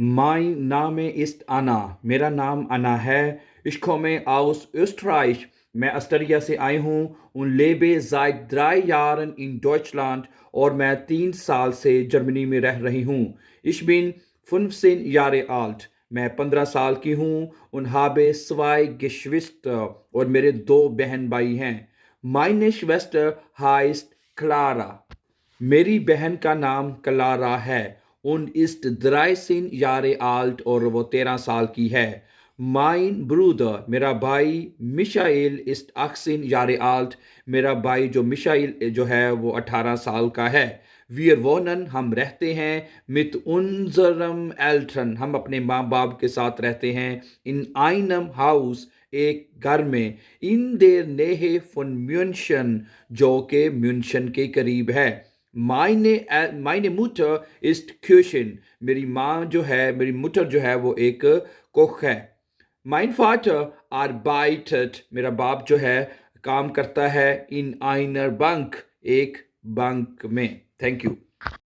Mein Name ist Anna. मेरा नाम अन्ना है. Ich komme aus Österreich. मैं ऑस्ट्रेलिया से आई हूँ. Und lebe seit 3 Jahren in Deutschland. और मैं 3 साल से जर्मनी में रह रही हूँ. Ich bin 15 Jahre alt. मैं 15 साल की हूँ. Und habe zwei Geschwister. और मेरे 2 बहन भाई हैं. Meine Schwester heißt Clara. मेरी बहन का नाम क्लारा है. Und ist 13 Jahre alt. और वो 13 साल की है. Mein Bruder, मेरा भाई मिशाइल ist 18 Jahre alt. मेरा भाई जो मिशाइल जो है वो 18 साल का है. Wir wohnen, हम रहते हैं. Mit unserem Eltern, हम अपने माँ बाप के साथ रहते हैं. In einem Haus, एक घर में. In der Nähe von München, जो कि म्यूनशन के करीब है. meine Mutter ist Köchin. मेरी माँ जो है, मेरी मुटर जो है वो एक कोक है. Mein Vater arbeitet. मेरा बाप जो है काम करता है in einer Bank, एक बैंक में. Thank you.